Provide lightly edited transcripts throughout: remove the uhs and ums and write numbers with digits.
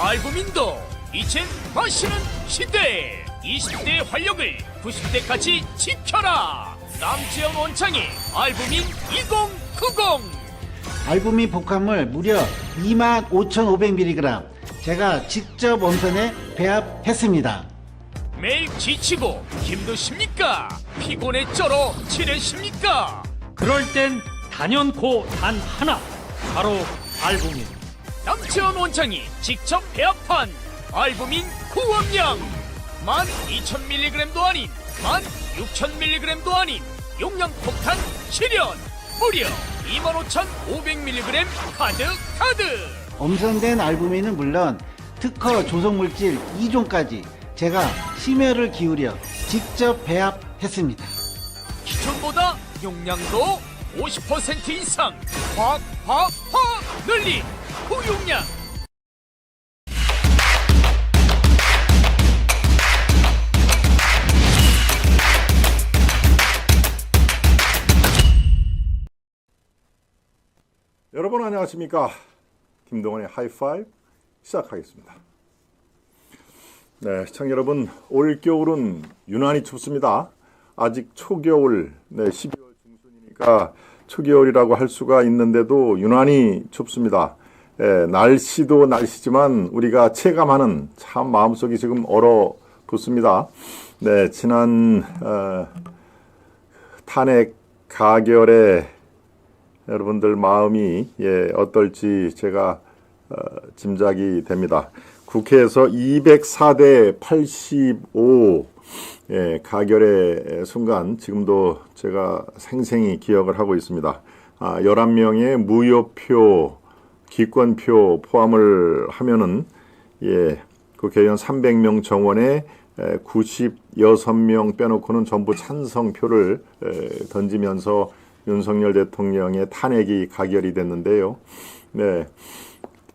알부민도 이젠 마시는 시대. 20대의 활력을 90대까지 지켜라. 남지현 원장의 알부민 2090. 알부민 복합물 무려 25,500mg 제가 직접 원편에 배합했습니다. 매일 지치고 힘드십니까? 피곤에 쩔어 지내십니까? 그럴 땐 단연코 단 하나, 바로 알부민. 남지현 원장이 직접 배합한 알부민 구원량 12,000mg도 아닌 16,000mg도 아닌 용량 폭탄 실현 무려 25,500mg 가득. 엄선된 알부민은 물론 특허 조성물질 2종까지 제가 심혈을 기울여 직접 배합했습니다. 기존보다 용량도 50% 이상 확 늘린 고용량. 여러분 안녕하십니까? 김동원의 하이파이브 시작하겠습니다. 네, 시청자 여러분, 올겨울은 유난히 춥습니다. 아직 초겨울, 12월 중순이니까 초겨울이라고 할 수가 있는데도 유난히 춥습니다. 날씨도 날씨지만 우리가 체감하는 참 마음속이 지금 얼어붙습니다. 네, 지난 탄핵 가결에 여러분들 마음이 어떨지 제가 짐작이 됩니다. 국회에서 204대 85 가결의 순간 지금도 제가 생생히 기억을 하고 있습니다. 11명의 무효표, 기권표 포함을 하면은 국회의원 300명 정원에 96명 빼놓고는 전부 찬성표를 던지면서 윤석열 대통령의 탄핵이 가결이 됐는데요. 네,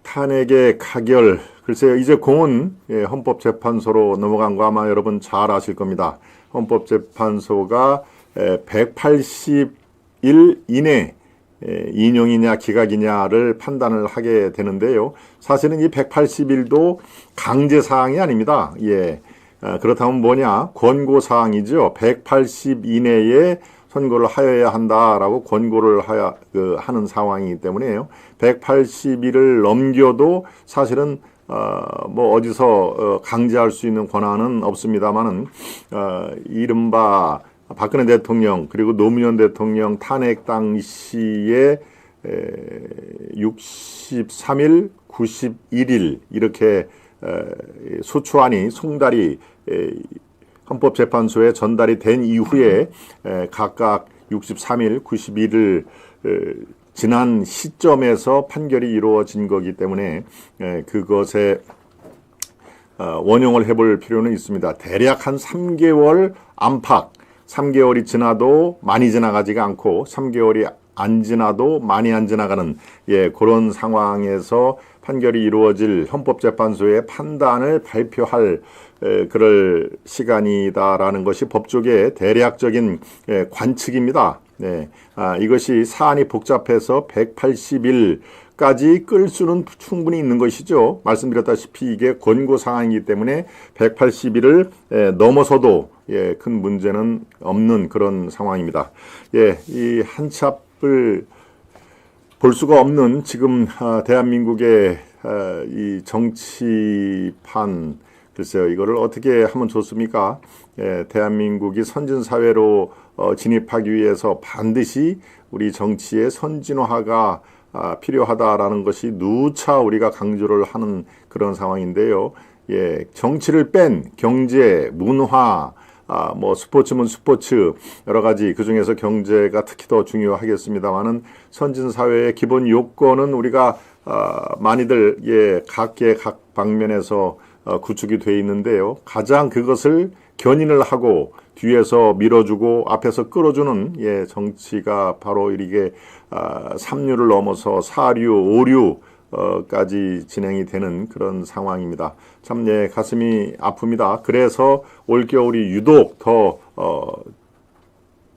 탄핵의 가결, 글쎄요, 이제 공은 헌법재판소로 넘어간 거 아마 여러분 잘 아실 겁니다. 헌법재판소가 180일 이내 인용이냐 기각이냐를 판단을 하게 되는데요. 사실은 이 180일도 강제사항이 아닙니다. 그렇다면 뭐냐? 권고사항이죠. 180 이내에 선고를 하여야 한다라고 권고를 하는 상황이기 때문에요. 180일을 넘겨도 사실은 어디서 강제할 수 있는 권한은 없습니다만은 이른바 박근혜 대통령 그리고 노무현 대통령 탄핵 당시에 63일, 91일 이렇게 소추안이 송달이 헌법재판소에 전달이 된 이후에 각각 63일, 91일 지난 시점에서 판결이 이루어진 거기 때문에 그것에 원용을 해볼 필요는 있습니다. 대략 한 3개월 안팎, 3개월이 지나도 많이 지나가지가 않고 3개월이 안 지나도 많이 안 지나가는 그런 상황에서 판결이 이루어질 헌법재판소의 판단을 발표할 그럴 시간이다라는 것이 법조계의 대략적인 관측입니다. 이것이 사안이 복잡해서 180일까지 끌 수는 충분히 있는 것이죠. 말씀드렸다시피 이게 권고사항이기 때문에 180일을 넘어서도 큰 문제는 없는 그런 상황입니다. 이 한참을 볼 수가 없는 지금 대한민국의 이 정치판, 글쎄요, 이거를 어떻게 하면 좋습니까? 대한민국이 선진사회로 진입하기 위해서 반드시 우리 정치의 선진화가 필요하다라는 것이 누차 우리가 강조를 하는 그런 상황인데요. 정치를 뺀 경제, 문화, 스포츠면 스포츠, 여러 가지 그 중에서 경제가 특히 더 중요하겠습니다만은 선진사회의 기본 요건은 우리가 많이들 각계 각 방면에서 구축이 돼 있는데요. 가장 그것을 견인을 하고 뒤에서 밀어주고 앞에서 끌어주는 정치가 바로 이게 3류를 넘어서 4류, 5류까지 진행이 되는 그런 상황입니다. 참 가슴이 아픕니다. 그래서 올겨울이 유독 더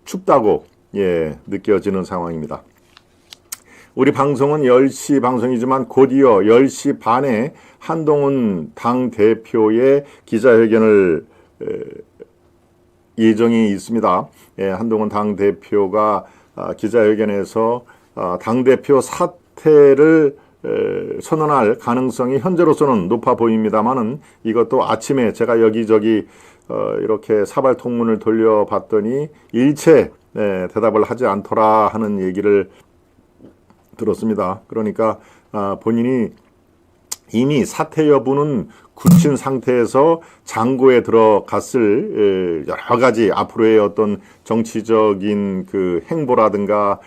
춥다고 느껴지는 상황입니다. 우리 방송은 10시 방송이지만 곧이어 10시 반에 한동훈 당대표의 기자회견을 예정이 있습니다. 한동훈 당대표가 기자회견에서 당대표 사퇴를 선언할 가능성이 현재로서는 높아 보입니다만은 이것도 아침에 제가 여기저기 이렇게 사발통문을 돌려봤더니 일체 대답을 하지 않더라 하는 얘기를 들었습니다. 그러니까 본인이 이미 사퇴 여부는 굳힌 상태에서 장고에 들어갔을 여러 가지 앞으로의 어떤 정치적인 그 행보라든가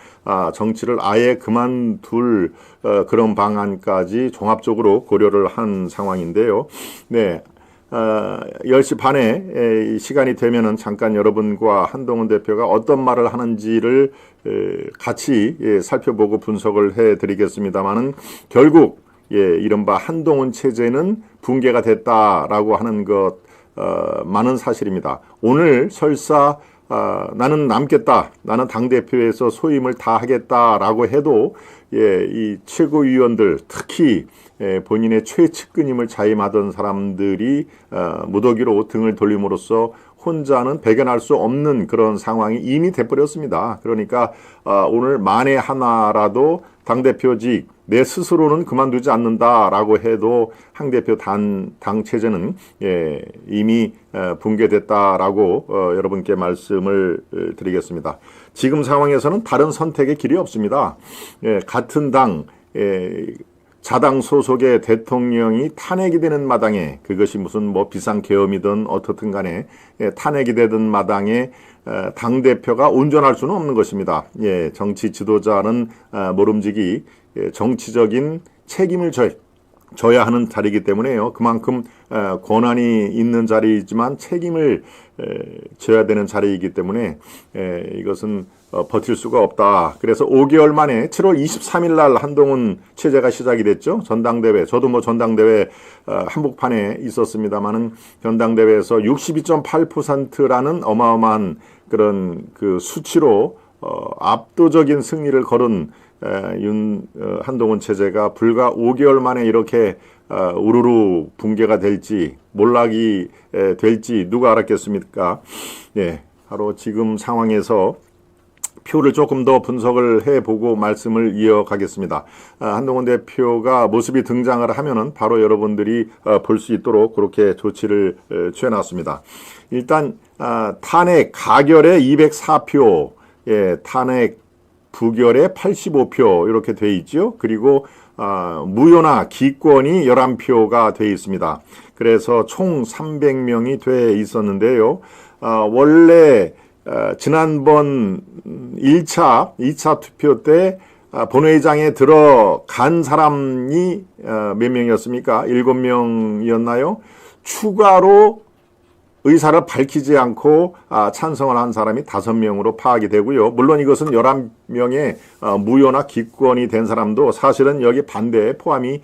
정치를 아예 그만둘 그런 방안까지 종합적으로 고려를 한 상황인데요. 네. 10시 반에 시간이 되면은 잠깐 여러분과 한동훈 대표가 어떤 말을 하는지를 같이 살펴보고 분석을 해 드리겠습니다만은 결국 이른바 한동훈 체제는 붕괴가 됐다라고 하는 것 많은 사실입니다. 오늘 설사 나는 남겠다, 나는 당대표에서 소임을 다하겠다라고 해도 이 최고위원들 특히 본인의 최측근임을 자임하던 사람들이 무더기로 등을 돌림으로써 혼자는 배견할 수 없는 그런 상황이 이미 돼버렸습니다. 그러니까 오늘 만에 하나라도 당대표직 내 스스로는 그만두지 않는다라고 해도 한 대표 당 체제는 이미 붕괴됐다라고 여러분께 말씀을 드리겠습니다. 지금 상황에서는 다른 선택의 길이 없습니다. 같은 당 자당 소속의 대통령이 탄핵이 되는 마당에 그것이 무슨 뭐 비상계엄이든 어떻든 간에 탄핵이 되든 마당에 당대표가 온전할 수는 없는 것입니다. 정치 지도자는 모름지기 정치적인 책임을 져야 하는 자리이기 때문에요. 그만큼 권한이 있는 자리이지만 책임을 져야 되는 자리이기 때문에 이것은 버틸 수가 없다. 그래서 5개월 만에 7월 23일 날 한동훈 체제가 시작이 됐죠. 전당대회. 저도 뭐 전당대회 한복판에 있었습니다만은 전당대회에서 62.8%라는 어마어마한 그런 그 수치로 압도적인 승리를 거둔 한동훈 체제가 불과 5개월 만에 이렇게 우르르 붕괴가 될지 몰락이 될지 누가 알았겠습니까? 바로 지금 상황에서 표를 조금 더 분석을 해보고 말씀을 이어가겠습니다. 한동훈 대표가 모습이 등장을 하면은 바로 여러분들이 볼 수 있도록 그렇게 조치를 취해놨습니다. 일단 탄핵 가결에 204표, 탄핵 부결에 85표 이렇게 돼 있죠. 그리고 무효나 기권이 11표가 돼 있습니다. 그래서 총 300명이 돼 있었는데요. 원래 지난번 2차 투표 때 본회의장에 들어간 사람이 몇 명이었습니까? 7명이었나요? 추가로 의사를 밝히지 않고 찬성을 한 사람이 5명으로 파악이 되고요. 물론 이것은 11명의 무효나 기권이 된 사람도 사실은 여기 반대에 포함이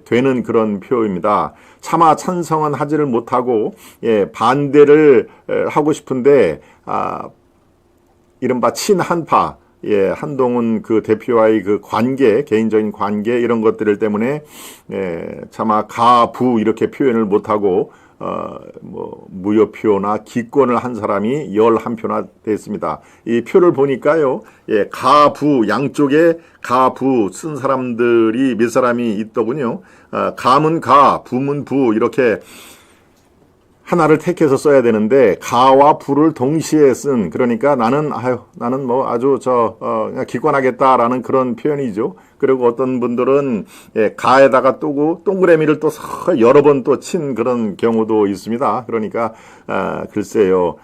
되는 그런 표입니다. 차마 찬성은 하지를 못하고 반대를 하고 싶은데 이른바 친한파 한동훈 그 대표와의 그 관계, 개인적인 관계 이런 것들 때문에 차마 가부 이렇게 표현을 못하고 뭐 무효표나 기권을 한 사람이 11표나 됐습니다. 이 표를 보니까요, 가부 양쪽에 가부 쓴 사람들이 몇 사람이 있더군요. 가문 가, 부문 부 이렇게 하나를 택해서 써야 되는데 가와 부를 동시에 쓴, 그러니까 나는 뭐 아주 그냥 기권하겠다라는 그런 표현이죠. 그리고 어떤 분들은 가에다가 또 동그라미를 또 여러 번 또 친 그런 경우도 있습니다. 그러니까 글쎄요.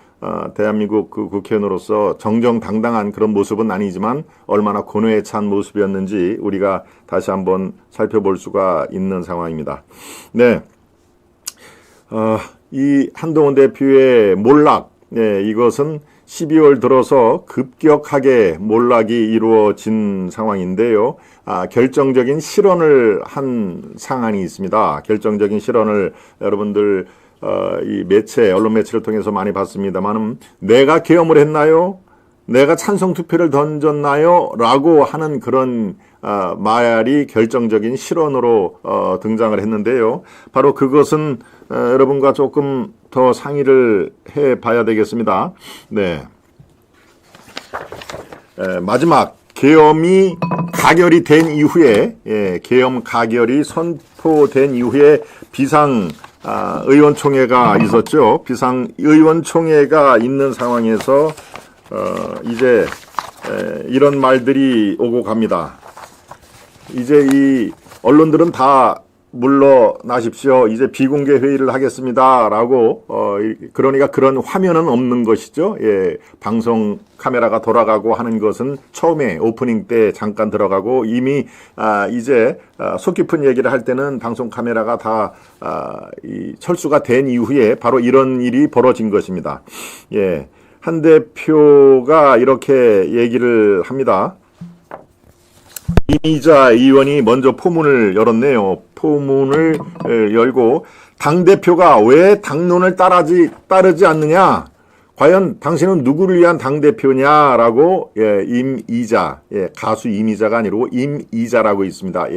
대한민국 그 국회의원으로서 정정당당한 그런 모습은 아니지만 얼마나 고뇌에 찬 모습이었는지 우리가 다시 한번 살펴볼 수가 있는 상황입니다. 네. 이 한동훈 대표의 몰락, 이것은 12월 들어서 급격하게 몰락이 이루어진 상황인데요. 결정적인 실언을 한 상황이 있습니다. 결정적인 실언을 여러분들 이 매체, 언론 매체를 통해서 많이 봤습니다만, 내가 계엄을 했나요? 내가 찬성 투표를 던졌나요? 라고 하는 그런 말이 결정적인 실언으로 등장을 했는데요. 바로 그것은 여러분과 조금 더 상의를 해봐야 되겠습니다. 네. 마지막 계엄이 가결이 된 이후에 계엄 가결이 선포된 이후에 비상 의원총회가 있었죠. 비상 의원총회가 있는 상황에서 이제 이런 말들이 오고 갑니다. 이제 이 언론들은 다 물러나십시오. 이제 비공개 회의를 하겠습니다라고 그러니까 그런 화면은 없는 것이죠. 예, 방송 카메라가 돌아가고 하는 것은 처음에 오프닝 때 잠깐 들어가고 이미 이제 속 깊은 얘기를 할 때는 방송 카메라가 다 철수가 된 이후에 바로 이런 일이 벌어진 것입니다. 예, 한 대표가 이렇게 얘기를 합니다. 이미자 의원이 먼저 포문을 열었네요. 포문을 열고 당대표가 왜 당론을 따르지 않느냐? 과연 당신은 누구를 위한 당대표냐라고 임이자, 가수 임이자가 아니고 임이자라고 있습니다.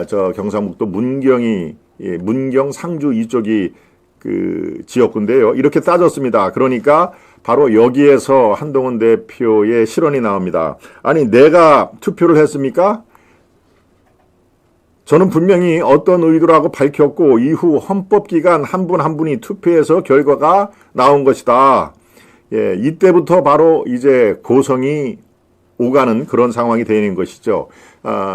저 경상북도 문경 상주 이쪽이 그 지역구인데요. 이렇게 따졌습니다. 그러니까 바로 여기에서 한동훈 대표의 실언이 나옵니다. 아니, 내가 투표를 했습니까? 저는 분명히 어떤 의도라고 밝혔고 이후 헌법기관 한 분 한 분이 투표해서 결과가 나온 것이다. 예, 이때부터 바로 이제 고성이 오가는 그런 상황이 되는 것이죠.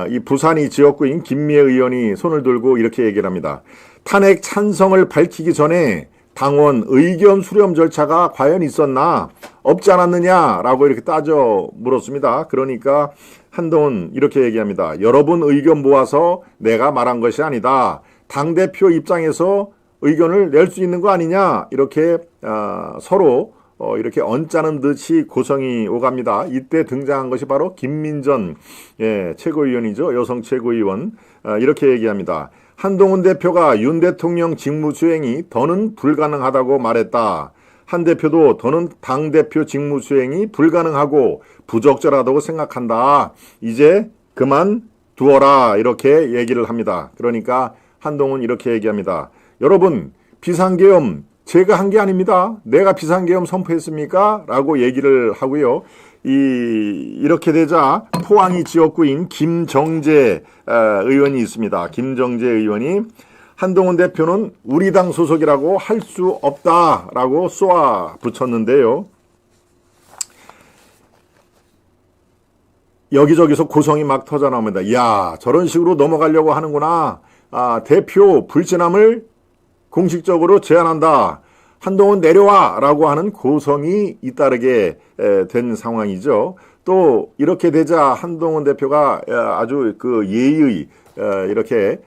이 부산이 지역구인 김미애 의원이 손을 들고 이렇게 얘기를 합니다. 탄핵 찬성을 밝히기 전에 당원 의견 수렴 절차가 과연 있었나? 없지 않았느냐라고 이렇게 따져 물었습니다. 그러니까 한동훈 이렇게 얘기합니다. 여러분 의견 모아서 내가 말한 것이 아니다. 당대표 입장에서 의견을 낼 수 있는 거 아니냐? 이렇게 서로 이렇게 언짢은 듯이 고성이 오갑니다. 이때 등장한 것이 바로 김민전 최고위원이죠. 여성 최고위원. 이렇게 얘기합니다. 한동훈 대표가 윤 대통령 직무수행이 더는 불가능하다고 말했다. 한 대표도 더는 당대표 직무수행이 불가능하고 부적절하다고 생각한다. 이제 그만 두어라. 이렇게 얘기를 합니다. 그러니까 한동훈 이렇게 얘기합니다. 여러분, 비상계엄 제가 한 게 아닙니다. 내가 비상계엄 선포했습니까? 라고 얘기를 하고요. 이렇게 되자 포항이 지역구인 김정재 의원이 있습니다. 김정재 의원이 한동훈 대표는 우리 당 소속이라고 할 수 없다라고 쏘아 붙였는데요. 여기저기서 고성이 막 터져 나옵니다. 야, 저런 식으로 넘어가려고 하는구나. 대표 불신함을 공식적으로 제안한다. 한동훈 내려와! 라고 하는 고성이 잇따르게 된 상황이죠. 또 이렇게 되자 한동훈 대표가 아주 그 예의 이렇게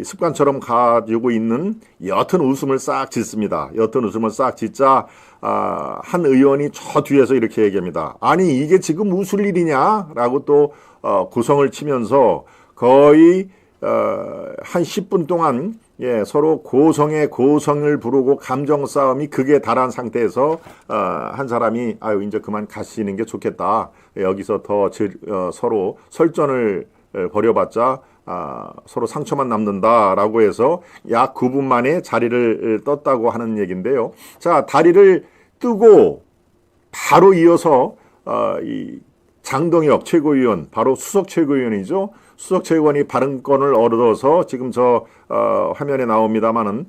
습관처럼 가지고 있는 옅은 웃음을 싹 짓습니다. 옅은 웃음을 싹 짓자 한 의원이 저 뒤에서 이렇게 얘기합니다. 아니 이게 지금 웃을 일이냐? 라고 또 고성을 치면서 거의 한 10분 동안 서로 고성의 고성을 부르고 감정 싸움이 극에 달한 상태에서 한 사람이 아유 이제 그만 가시는 게 좋겠다. 여기서 더 서로 설전을 벌여봤자 서로 상처만 남는다라고 해서 약 9분 만에 자리를 떴다고 하는 얘기인데요. 자, 다리를 뜨고 바로 이어서 이 장동혁 최고위원, 바로 수석 최고위원이죠. 수석 최고위원이 발언권을 얻어서 지금 저 화면에 나옵니다만은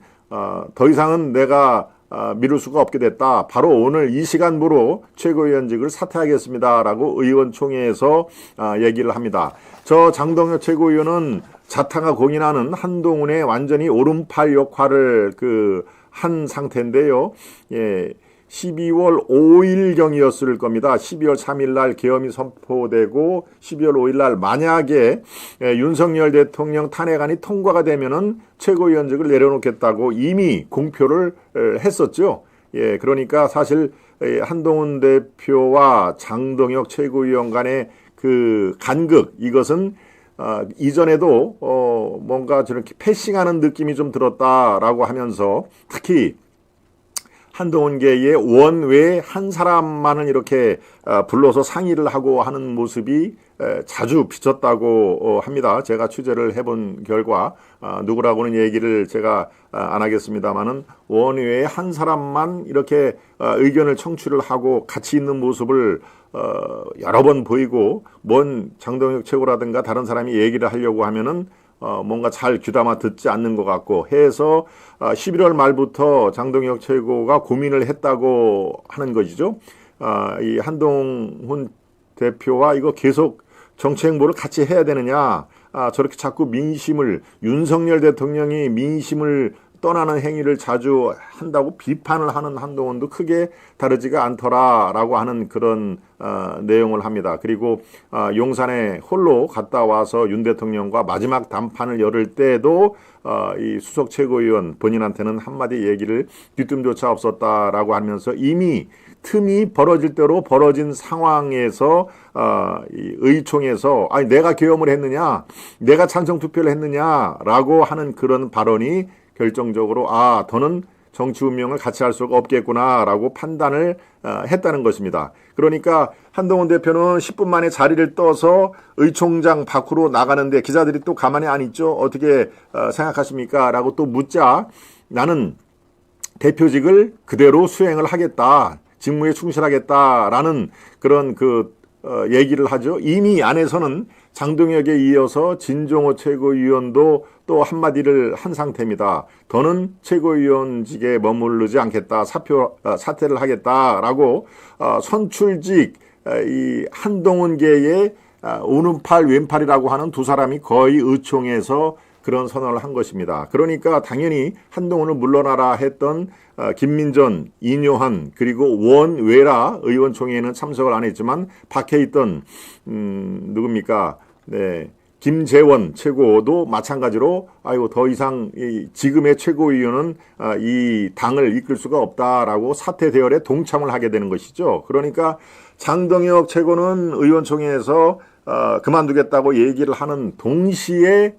더 이상은 내가 미룰 수가 없게 됐다. 바로 오늘 이 시간부로 최고위원직을 사퇴하겠습니다라고 의원총회에서 얘기를 합니다. 저 장동혁 최고위원은 자타가 공인하는 한동훈의 완전히 오른팔 역할을 한 상태인데요. 12월 5일경이었을 겁니다. 12월 3일 날 계엄이 선포되고 12월 5일 날 만약에 윤석열 대통령 탄핵안이 통과가 되면은 최고위원직을 내려놓겠다고 이미 공표를 했었죠. 그러니까 사실 한동훈 대표와 장동혁 최고위원 간의 그 간극, 이것은 이전에도 뭔가 저렇게 패싱하는 느낌이 좀 들었다라고 하면서 특히 한동훈계의 원외 한 사람만을 이렇게 불러서 상의를 하고 하는 모습이 자주 비쳤다고 합니다. 제가 취재를 해본 결과 누구라고는 얘기를 제가 안 하겠습니다만은 원외에 한 사람만 이렇게 의견을 청취를 하고 같이 있는 모습을 여러 번 보이고 뭔 장동혁 최고라든가 다른 사람이 얘기를 하려고 하면은 뭔가 잘 귀담아 듣지 않는 것 같고 해서 11월 말부터 장동혁 최고가 고민을 했다고 하는 것이죠. 이 한동훈 대표와 이거 계속 정치 행보를 같이 해야 되느냐, 저렇게 자꾸 민심을, 윤석열 대통령이 민심을 떠나는 행위를 자주 한다고 비판을 하는 한동훈도 크게 다르지가 않더라라고 하는 그런 내용을 합니다. 그리고 용산에 홀로 갔다 와서 윤 대통령과 마지막 담판을 열을 때도 이 수석 최고위원 본인한테는 한마디 얘기를 귀뜸조차 없었다라고 하면서 이미 틈이 벌어질 대로 벌어진 상황에서 이 의총에서 아니 내가 계엄을 했느냐, 내가 찬성 투표를 했느냐라고 하는 그런 발언이 결정적으로 더는 정치 운명을 같이 할 수가 없겠구나라고 판단을 했다는 것입니다. 그러니까 한동훈 대표는 10분 만에 자리를 떠서 의총장 밖으로 나가는데 기자들이 또 가만히 안 있죠. 어떻게 생각하십니까? 라고 또 묻자 나는 대표직을 그대로 수행을 하겠다. 직무에 충실하겠다라는 그런 얘기를 하죠. 이미 안에서는 장동혁에 이어서 진종호 최고위원도 또 한마디를 한 상태입니다. 더는 최고위원직에 머무르지 않겠다. 사퇴를 하겠다라고 선출직 이 한동훈계의 오른팔 왼팔이라고 하는 두 사람이 거의 의총에서 그런 선언을 한 것입니다. 그러니까 당연히 한동훈을 물러나라 했던 김민전, 이뇨한 그리고 원외라 의원총회에는 참석을 안 했지만 밖에 있던 누굽니까? 네. 김재원 최고도 마찬가지로 더 이상 지금의 최고위원은 이 당을 이끌 수가 없다라고 사퇴 대열에 동참을 하게 되는 것이죠. 그러니까 장동혁 최고는 의원총회에서 그만두겠다고 얘기를 하는 동시에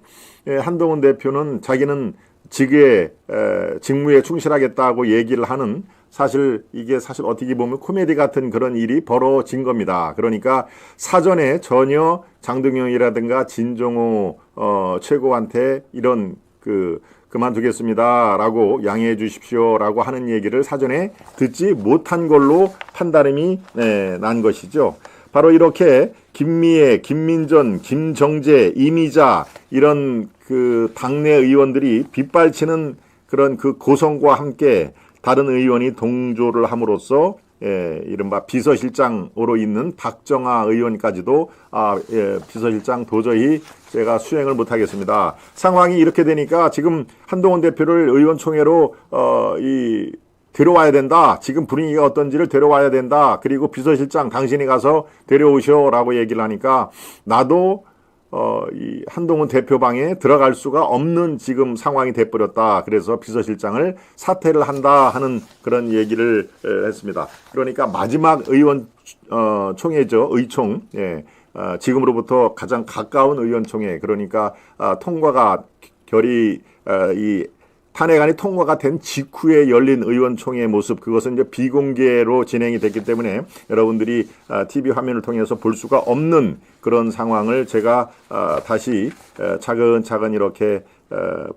한동훈 대표는 자기는 직무에 충실하겠다고 얘기를 하는 사실 이게 사실 어떻게 보면 코미디 같은 그런 일이 벌어진 겁니다. 그러니까 사전에 전혀 장동영이라든가 진종호 최고한테 이런 그만두겠습니다라고 양해해 주십시오라고 하는 얘기를 사전에 듣지 못한 걸로 판단이 난 것이죠. 바로 이렇게 김미애, 김민전, 김정재, 이미자 이런 당내 의원들이 빗발치는 그런 고성과 함께 다른 의원이 동조를 함으로써 이른바 비서실장으로 있는 박정아 의원까지도 비서실장 도저히 제가 수행을 못하겠습니다. 상황이 이렇게 되니까 지금 한동훈 대표를 의원총회로 데려와야 된다. 지금 분위기가 어떤지를 데려와야 된다. 그리고 비서실장 당신이 가서 데려오셔라고 얘기를 하니까 나도 이 한동훈 대표방에 들어갈 수가 없는 지금 상황이 돼버렸다. 그래서 비서실장을 사퇴를 한다 하는 그런 얘기를 했습니다. 그러니까 마지막 의원 총회죠. 의총. 지금으로부터 가장 가까운 의원총회. 그러니까 통과가 이 탄핵안이 통과가 된 직후에 열린 의원총회의 모습, 그것은 이제 비공개로 진행이 됐기 때문에 여러분들이 TV 화면을 통해서 볼 수가 없는 그런 상황을 제가 다시 차근차근 이렇게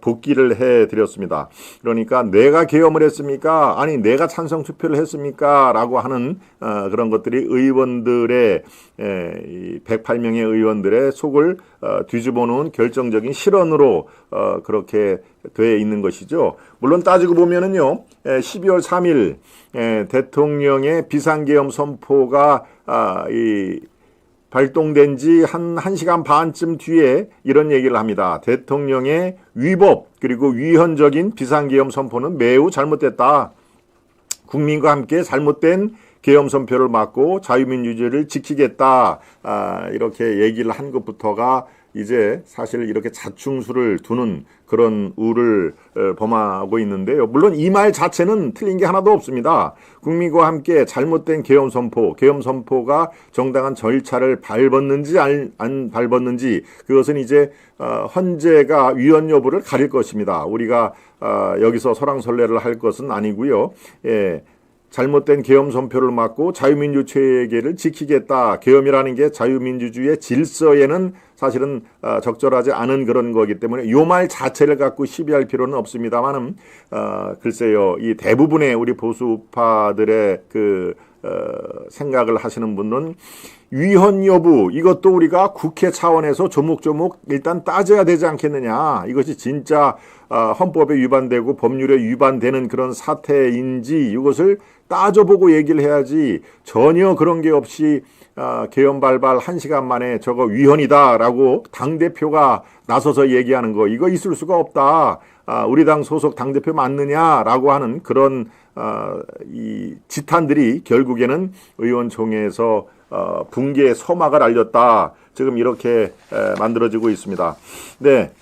복기를 해드렸습니다. 그러니까 내가 계엄을 했습니까? 아니 내가 찬성 투표를 했습니까? 라고 하는 그런 것들이 의원들의 이 108명의 의원들의 속을 뒤집어 놓은 결정적인 실언으로 그렇게 돼 있는 것이죠. 물론 따지고 보면은요, 12월 3일 대통령의 비상계엄 선포가 발동된 지 한 1시간 반쯤 뒤에 이런 얘기를 합니다. 대통령의 위법 그리고 위헌적인 비상계엄 선포는 매우 잘못됐다. 국민과 함께 잘못된 계엄 선포를 막고 자유민주주의를 지키겠다. 이렇게 얘기를 한 것부터가 이제 사실 이렇게 자충수를 두는 그런 우를 범하고 있는데요. 물론 이 말 자체는 틀린 게 하나도 없습니다. 국민과 함께 잘못된 계엄 선포가 정당한 절차를 밟았는지 안 밟았는지 그것은 이제 헌재가 위헌 여부를 가릴 것입니다. 우리가 여기서 설왕설래를 할 것은 아니고요. 잘못된 계엄 선포를 막고 자유민주 체계를 지키겠다. 계엄이라는 게 자유민주주의의 질서에는 사실은 적절하지 않은 그런 거기 때문에 요 말 자체를 갖고 시비할 필요는 없습니다만은 글쎄요, 이 대부분의 우리 보수파들의 그 생각을 하시는 분은 위헌 여부 이것도 우리가 국회 차원에서 조목조목 일단 따져야 되지 않겠느냐. 이것이 진짜 헌법에 위반되고 법률에 위반되는 그런 사태인지 이것을 따져보고 얘기를 해야지 전혀 그런 게 없이 계엄 발발 1시간 만에 저거 위헌이다라고 당대표가 나서서 얘기하는 거 이거 있을 수가 없다. 우리 당 소속 당대표 맞느냐라고 하는 그런 이 지탄들이 결국에는 의원총회에서 붕괴의 서막을 알렸다. 지금 이렇게 만들어지고 있습니다. 네.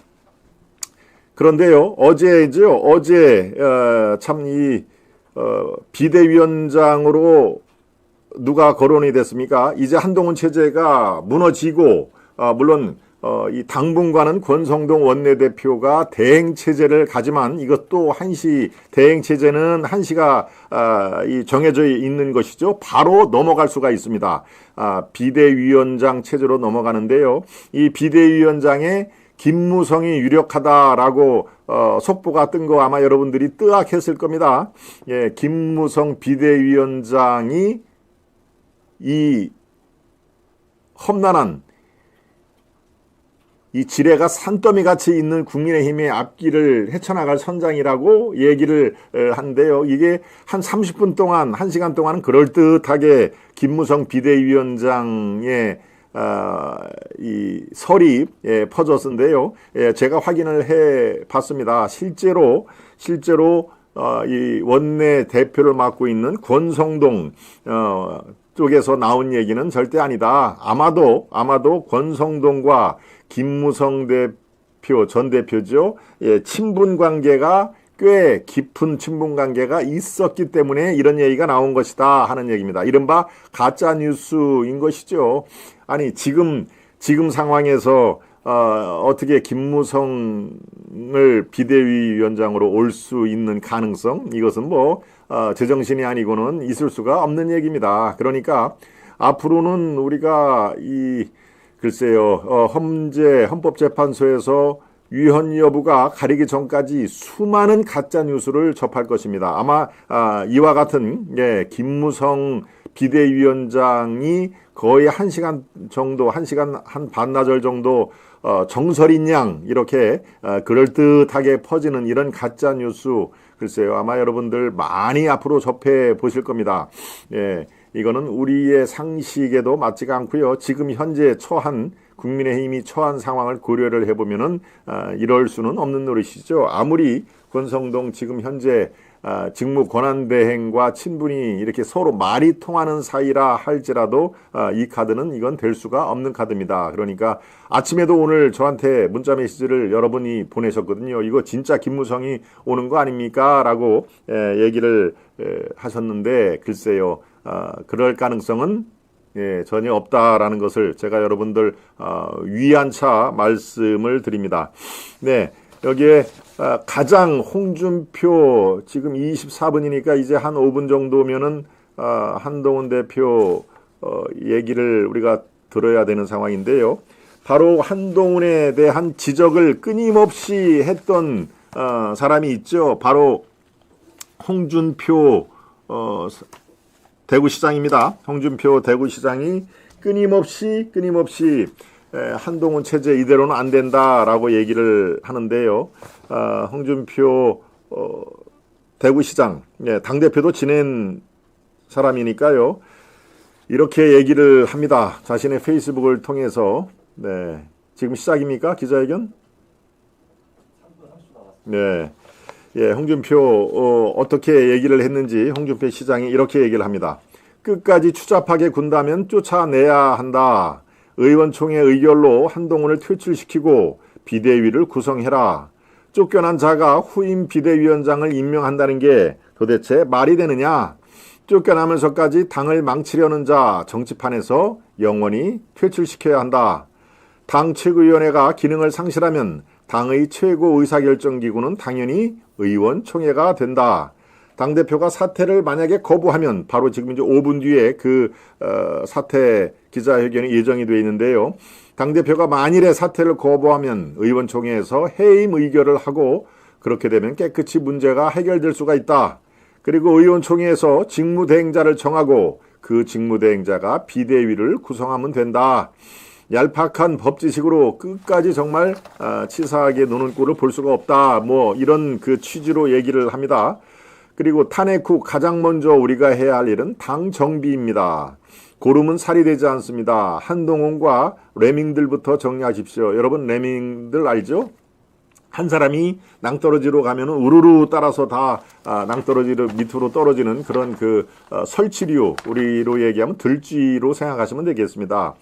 그런데요, 어제 참 이 비대위원장으로 누가 거론이 됐습니까? 이제 한동훈 체제가 무너지고 물론 이 당분간은 권성동 원내대표가 대행 체제를 가지만 이것도 한시 대행 체제는 한시가 이 정해져 있는 것이죠. 바로 넘어갈 수가 있습니다. 비대위원장 체제로 넘어가는데요. 이 비대위원장의 김무성이 유력하다라고 속보가 뜬 거 아마 여러분들이 뜨악했을 겁니다. 예, 김무성 비대위원장이 이 험난한 이 지뢰가 산더미 같이 있는 국민의힘의 앞길을 헤쳐나갈 선장이라고 얘기를 한대요. 이게 한 30분 동안, 1시간 동안은 그럴듯하게 김무성 비대위원장의 이 설이 퍼졌는데요. 제가 확인을 해 봤습니다. 실제로 이 원내 대표를 맡고 있는 권성동 쪽에서 나온 얘기는 절대 아니다. 아마도 권성동과 김무성 대표, 전 대표죠. 친분 관계가 꽤 깊은 친분 관계가 있었기 때문에 이런 얘기가 나온 것이다 하는 얘기입니다. 이른바 가짜 뉴스인 것이죠. 아니 지금 상황에서 어떻게 김무성을 비대위원장으로 올 수 있는 가능성 이것은 뭐 제정신이 아니고는 있을 수가 없는 얘기입니다. 그러니까 앞으로는 우리가 글쎄요, 헌법재판소에서 위헌 여부가 가리기 전까지 수많은 가짜 뉴스를 접할 것입니다. 아마 이와 같은 김무성 비대위원장이 거의 1시간 정도, 1시간 한 반나절 정도 정설인 양 이렇게 그럴듯하게 퍼지는 이런 가짜 뉴스 글쎄요, 아마 여러분들 많이 앞으로 접해 보실 겁니다. 예. 이거는 우리의 상식에도 맞지가 않고요. 지금 현재 국민의힘이 처한 상황을 고려를 해보면은 이럴 수는 없는 노릇이죠. 아무리 권성동 지금 현재 직무 권한대행과 친분이 이렇게 서로 말이 통하는 사이라 할지라도 이 카드는 이건 될 수가 없는 카드입니다. 그러니까 아침에도 오늘 저한테 문자 메시지를 여러분이 보내셨거든요. 이거 진짜 김무성이 오는 거 아닙니까? 라고 얘기를 하셨는데 글쎄요. 그럴 가능성은 전혀 없다라는 것을 제가 여러분들 위안차 말씀을 드립니다. 네, 여기에 가장 홍준표 지금 24분이니까 이제 한 5분 정도면은 한동훈 대표 얘기를 우리가 들어야 되는 상황인데요. 바로 한동훈에 대한 지적을 끊임없이 했던 사람이 있죠. 바로 홍준표 대구시장입니다. 홍준표 대구시장이 끊임없이 한동훈 체제 이대로는 안 된다라고 얘기를 하는데요. 홍준표 대구시장 당대표도 지낸 사람이니까요. 이렇게 얘기를 합니다. 자신의 페이스북을 통해서. 네, 지금 시작입니까? 기자회견? 네. 예, 홍준표 어떻게 얘기를 했는지 홍준표 시장이 이렇게 얘기를 합니다. 끝까지 추잡하게 군다면 쫓아내야 한다. 의원총회 의결로 한동훈을 퇴출시키고 비대위를 구성해라. 쫓겨난 자가 후임 비대위원장을 임명한다는 게 도대체 말이 되느냐. 쫓겨나면서까지 당을 망치려는 자 정치판에서 영원히 퇴출시켜야 한다. 당 최고위원회가 기능을 상실하면 당의 최고 의사결정기구는 당연히 의원총회가 된다. 당대표가 사퇴를 만약에 거부하면 바로 지금 이제 5분 뒤에 그 사퇴 기자회견이 예정이 되어 있는데요. 당대표가 만일에 사퇴를 거부하면 의원총회에서 해임 의결을 하고 그렇게 되면 깨끗이 문제가 해결될 수가 있다. 그리고 의원총회에서 직무대행자를 정하고 그 직무대행자가 비대위를 구성하면 된다. 얄팍한 법지식으로 끝까지 정말 치사하게 노는 꼴을 볼 수가 없다. 뭐 이런 그 취지로 얘기를 합니다. 그리고 탄핵 후 가장 먼저 우리가 해야 할 일은 당 정비입니다. 고름은 살이 되지 않습니다. 한동훈과 레밍들부터 정리하십시오. 여러분 레밍들 알죠? 한 사람이 낭떠러지로 가면 우르르 따라서 다 낭떠러지로 밑으로 떨어지는 그런 그 설치류, 우리로 얘기하면 들쥐로 생각하시면 되겠습니다.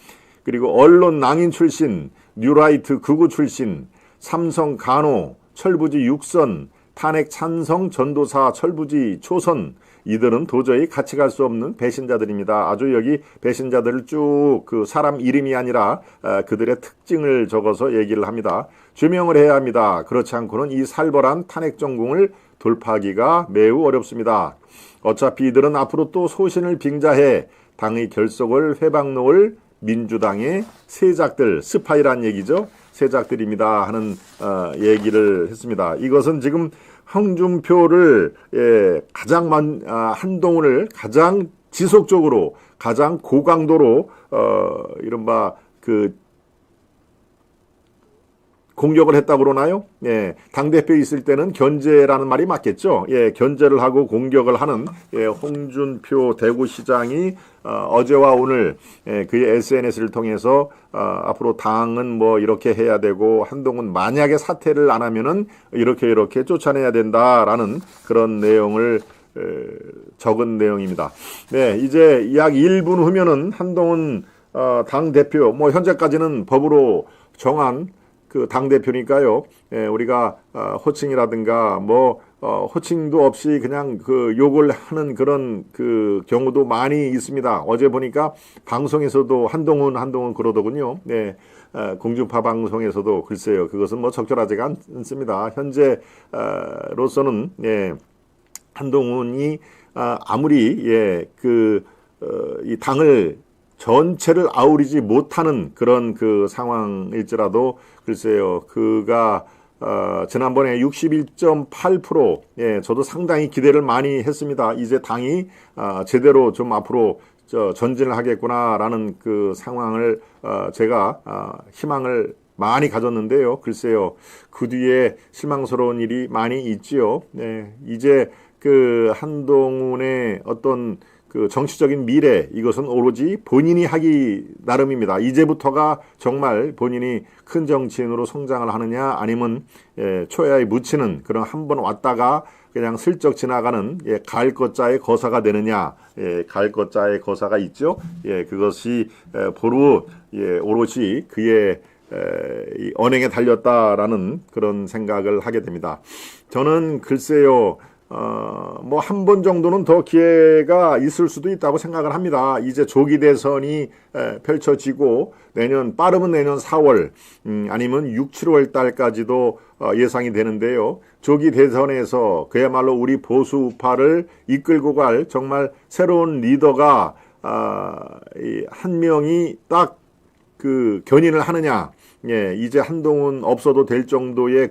그리고 언론 낭인 출신, 뉴라이트 극우 출신, 삼성 간호, 철부지 육선, 탄핵 찬성 전도사 철부지 초선, 이들은 도저히 같이 갈 수 없는 배신자들입니다. 아주 여기 배신자들을 쭉 그 사람 이름이 아니라 그들의 특징을 적어서 얘기를 합니다. 규명을 해야 합니다. 그렇지 않고는 이 살벌한 탄핵 정공을 돌파하기가 매우 어렵습니다. 어차피 이들은 앞으로 또 소신을 빙자해 당의 결속을 회방 놓을 민주당의 세작들, 스파이란 얘기죠. 세작들입니다 하는 얘기를 했습니다. 이것은 지금 홍준표를 가장 한동훈을 가장 지속적으로 가장 고강도로 이른바 그 공격을 했다고 그러나요? 예, 당대표 있을 때는 견제라는 말이 맞겠죠? 예, 견제를 하고 공격을 하는 홍준표 대구시장이 어제와 오늘 그의 SNS를 통해서 앞으로 당은 뭐 이렇게 해야 되고 한동훈 만약에 사퇴를 안 하면은 이렇게 쫓아내야 된다라는 그런 내용을 적은 내용입니다. 네, 이제 약 1분 후면은 한동훈 당대표 뭐 현재까지는 법으로 정한 그 당대표니까요, 우리가, 호칭이라든가, 호칭도 없이 그냥 그 욕을 하는 그런 그 경우도 많이 있습니다. 어제 보니까 방송에서도 한동훈 그러더군요. 네, 공중파 방송에서도 글쎄요, 그것은 뭐 적절하지가 않습니다. 현재로서는, 한동훈이, 아무리, 이 당을 전체를 아우르지 못하는 그런 그 상황일지라도 글쎄요, 그가 지난번에 61.8%, 저도 상당히 기대를 많이 했습니다. 이제 당이 제대로 좀 앞으로 전진을 하겠구나라는 그 상황을 제가 희망을 많이 가졌는데요. 글쎄요, 그 뒤에 실망스러운 일이 많이 있지요. 네, 이제 그 한동훈의 어떤 그 정치적인 미래, 이것은 오로지 본인이 하기 나름입니다. 이제부터가 정말 본인이 큰 정치인으로 성장을 하느냐, 아니면 초야에 묻히는 그런 한번 왔다가 그냥 슬쩍 지나가는 갈 것자의 거사가 되느냐, 갈 것자의 거사가 있죠. 그것이 오롯이 그의 이 언행에 달렸다라는 그런 생각을 하게 됩니다. 저는 글쎄요, 한 번 정도는 더 기회가 있을 수도 있다고 생각을 합니다. 이제 조기 대선이 펼쳐지고 빠르면 내년 4월, 아니면 6, 7월 달까지도 예상이 되는데요. 조기 대선에서 그야말로 우리 보수 우파를 이끌고 갈 정말 새로운 리더가 한 명이 딱 그 견인을 하느냐. 이제 한동훈 없어도 될 정도의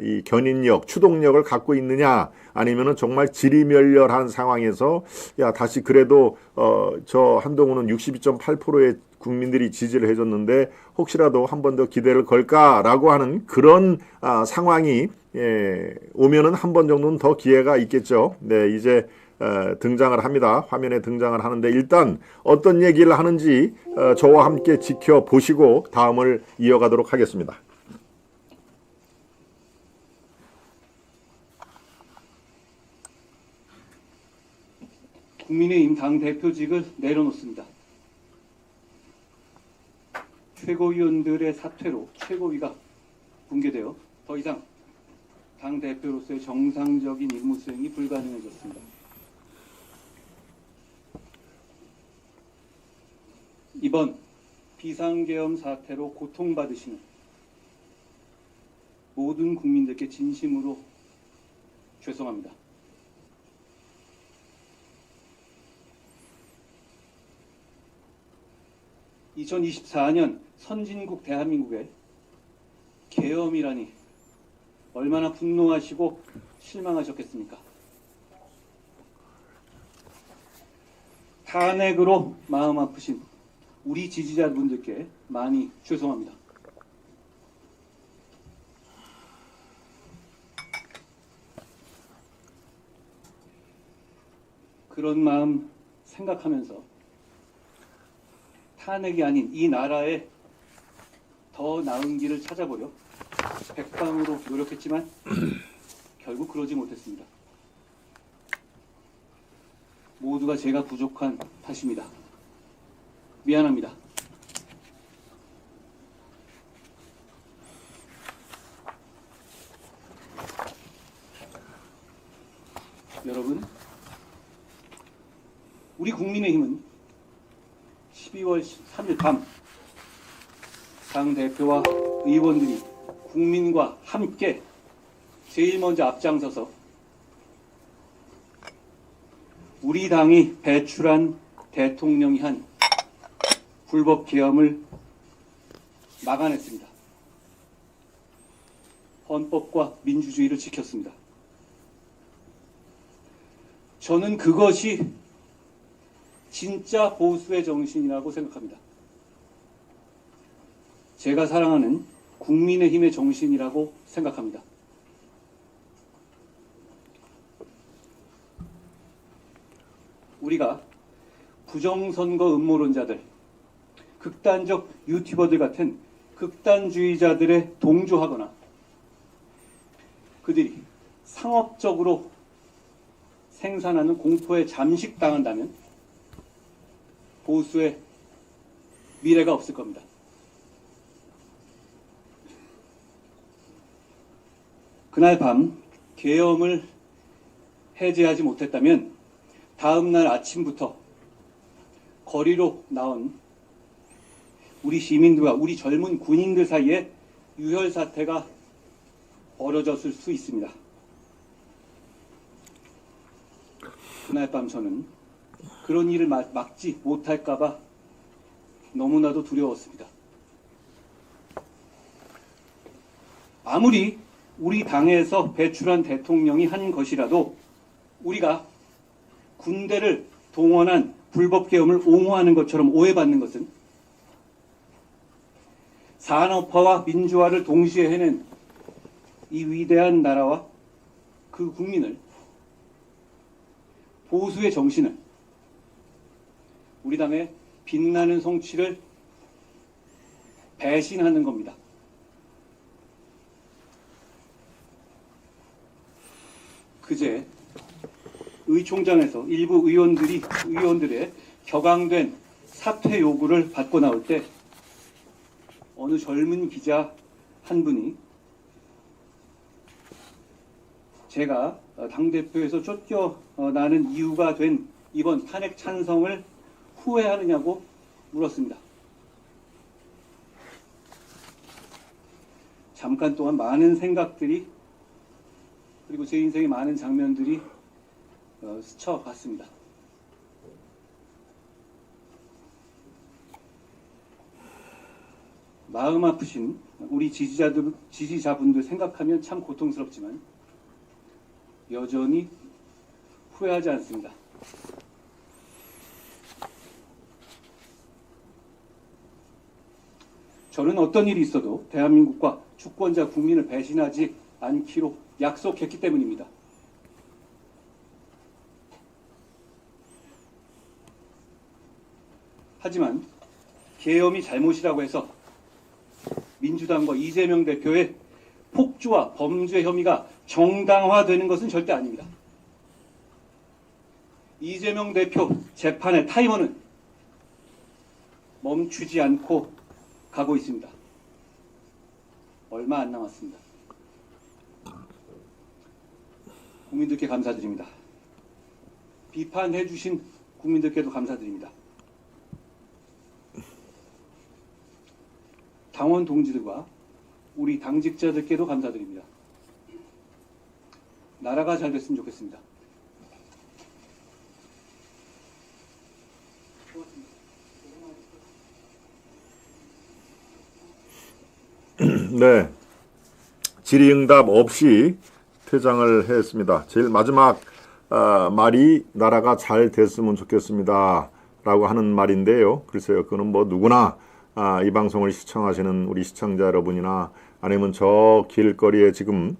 이 견인력, 추동력을 갖고 있느냐, 아니면은 정말 지리멸렬한 상황에서, 다시 그래도, 저 한동훈은 62.8%의 국민들이 지지를 해줬는데, 혹시라도 한 번 더 기대를 걸까라고 하는 그런, 상황이, 오면은 한 번 정도는 더 기회가 있겠죠. 네, 이제, 등장을 합니다. 화면에 등장을 하는데 일단 어떤 얘기를 하는지 저와 함께 지켜보시고 다음을 이어가도록 하겠습니다. 국민의힘 당대표직을 내려놓습니다. 최고위원들의 사퇴로 최고위가 붕괴되어 더 이상 당대표로서의 정상적인 임무 수행이 불가능해졌습니다. 이번 비상계엄 사태로 고통받으시는 모든 국민들께 진심으로 죄송합니다. 2024년 선진국 대한민국의 계엄이라니 얼마나 분노하시고 실망하셨겠습니까? 탄핵으로 마음 아프신 우리 지지자분들께 많이 죄송합니다. 그런 마음 생각하면서 탄핵이 아닌 이 나라에 더 나은 길을 찾아보려 백방으로 노력했지만 결국 그러지 못했습니다. 모두가 제가 부족한 탓입니다. 미안합니다. 여러분, 우리 국민의힘은 12월 13일 밤 당대표와 의원들이 국민과 함께 제일 먼저 앞장서서 우리 당이 배출한 대통령이 한 불법 계엄을 막아냈습니다. 헌법과 민주주의를 지켰습니다. 저는 그것이 진짜 보수의 정신이라고 생각합니다. 제가 사랑하는 국민의힘의 정신이라고 생각합니다. 우리가 부정선거 음모론자들, 극단적 유튜버들 같은 극단주의자들에 동조하거나 그들이 상업적으로 생산하는 공포에 잠식당한다면 보수의 미래가 없을 겁니다. 그날 밤 계엄을 해제하지 못했다면 다음 날 아침부터 거리로 나온 우리 시민들과 우리 젊은 군인들 사이에 유혈 사태가 벌어졌을 수 있습니다. 그날 밤 저는 그런 일을 막지 못할까봐 너무나도 두려웠습니다. 아무리 우리 당에서 배출한 대통령이 한 것이라도 우리가 군대를 동원한 불법 계엄을 옹호하는 것처럼 오해받는 것은 산업화와 민주화를 동시에 해낸 이 위대한 나라와 그 국민을, 보수의 정신을, 우리 당의 빛나는 성취를 배신하는 겁니다. 그제 의총장에서 일부 의원들의 격앙된 사퇴 요구를 받고 나올 때 어느 젊은 기자 한 분이 제가 당대표에서 쫓겨나는 이유가 된 이번 탄핵 찬성을 후회하느냐고 물었습니다. 잠깐 동안 많은 생각들이 그리고 제 인생의 많은 장면들이 스쳐갔습니다. 마음 아프신 우리 지지자분들 생각하면 참 고통스럽지만 여전히 후회하지 않습니다. 저는 어떤 일이 있어도 대한민국과 주권자 국민을 배신하지 않기로 약속했기 때문입니다. 하지만 계엄이 잘못이라고 해서 민주당과 이재명 대표의 폭주와 범죄 혐의가 정당화되는 것은 절대 아닙니다. 이재명 대표 재판의 타이머는 멈추지 않고 가고 있습니다. 얼마 안 남았습니다. 국민들께 감사드립니다. 비판해 주신 국민들께도 감사드립니다. 당원 동지들과 우리 당직자들께도 감사드립니다. 나라가 잘 됐으면 좋겠습니다. 고맙습니다. 네, 질의응답 없이 퇴장을 했습니다. 제일 마지막 말이 나라가 잘 됐으면 좋겠습니다 라고 하는 말인데요. 글쎄요, 그거는 뭐 누구나 이 방송을 시청하시는 우리 시청자 여러분이나 아니면 저 길거리에 지금